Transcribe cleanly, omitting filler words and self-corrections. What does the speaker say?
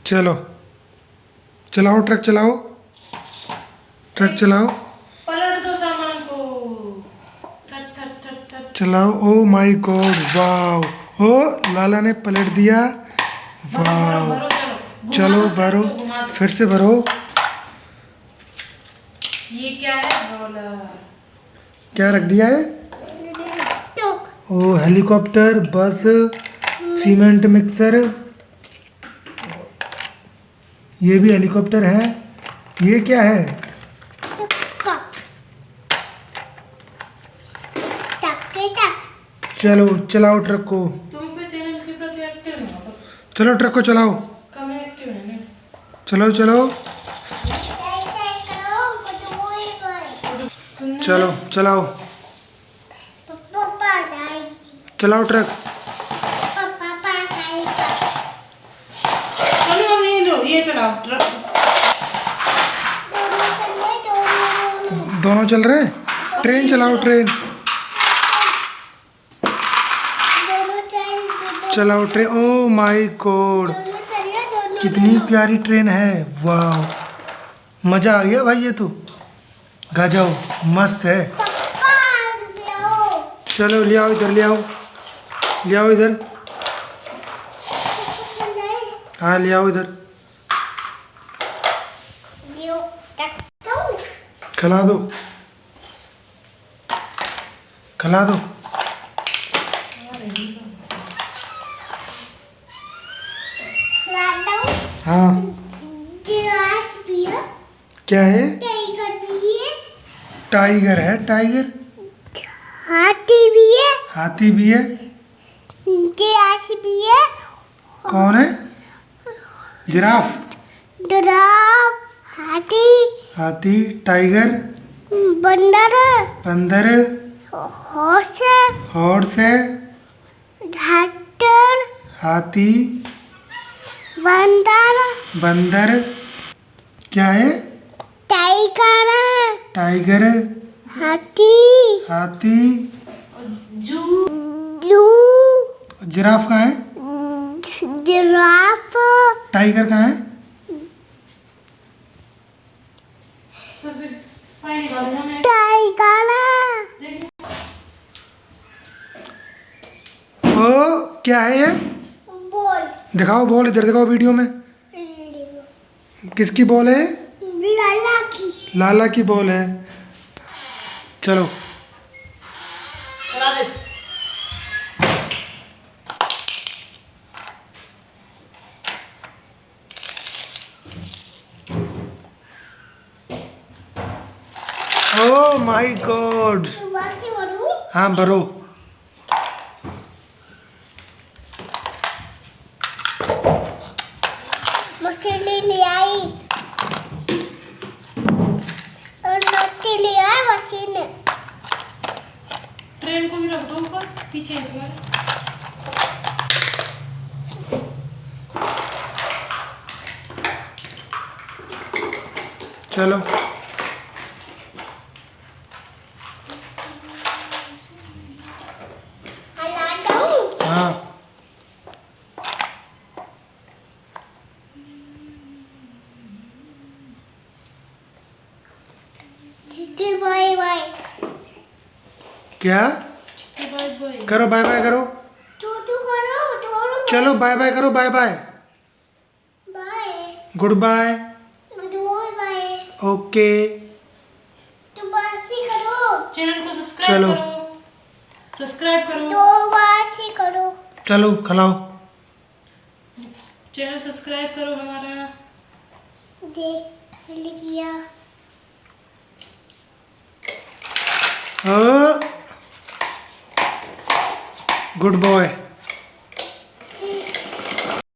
चलो चलाओ, ट्रक चलाओ, ट्रक चलाओ, पलट दो सामान को। ठट ठट ठट ठट। चलाओ। Oh my God, wow. ओ लाला ने पलट दिया। भरो भरो वाओ। भरो, चलो चलो घुमा दो, भरो, ट्रक को घुमा दो। फिर से भरो। ये क्या है? रोलर। क्या रख दिया है? ओ हेलीकॉप्टर, बस, सीमेंट मिक्सर। ये भी हेलीकॉप्टर है। ये क्या है? चलो चलाओ ट्रक को। तुम पे चैनल के प्रति एक्टिव नहीं हो तो चलो ट्रक को चलाओ। कम एक्टिव है ना। चलो चलो चलो चलाओ, चलाओ ट्रक। चलो अब ये लो, ये चलाओ ट्रक। दोनों चल रहे हैं। ट्रेन चलाओ, ट्रेन चलाओ, ट्रेन। ओ माय गॉड, कितनी प्यारी ट्रेन है। वाह, मजा आ गया भाई। ये तो गजब मस्त है। चलो ले आओ इधर, ले आओ, ले आओ इधर। हाँ ले आओ इधर। खिला दो, खिला दो। हाँ क्या है? टाइगर है, टाइगर। हाथी भी है, हाथी भी है। भी है, कौन है? जिराफ, जिराफ, हाथी, हाथी, टाइगर, बंदर, बंदर, हॉर्स, हॉर्स है, ट्रैक्टर, हाथी, बंदर, बंदर। क्या है? टाइगर, टाइगर, हाथी, हाथी, जू। जू, जिराफ कहाँ है? जिराफ, टाइगर कहाँ है? सब पानी वाले हमें टाइगर। ओ क्या है ये? बोल, दिखाओ बॉल, इधर दिखाओ वीडियो में। किसकी बॉल है? लाला की। लाला की बॉल है। चलो चला दे। ओ माय गॉड। सुबह से बोलूं, हाँ भरो। मछली ले आई, मछली ले आई, मछली। ट्रेन को भी रख दो ऊपर, पीछे है तुम्हारे। चलो हला दूं, हाँ। ठीक है, बाय बाय। क्या? Bye bye. करो बाय बाय करो। तू करो, थोड़ा चलो बाय बाय करो, bye bye, bye, good bye, दो बाय। ओके। तू बस ही करो, चैनल को सब्सक्राइब चलो। करो, सब्सक्राइब करो। दो बार ही करो। चलो खिलाओ। चैनल सब्सक्राइब करो हमारा। देख लिया। Good boy.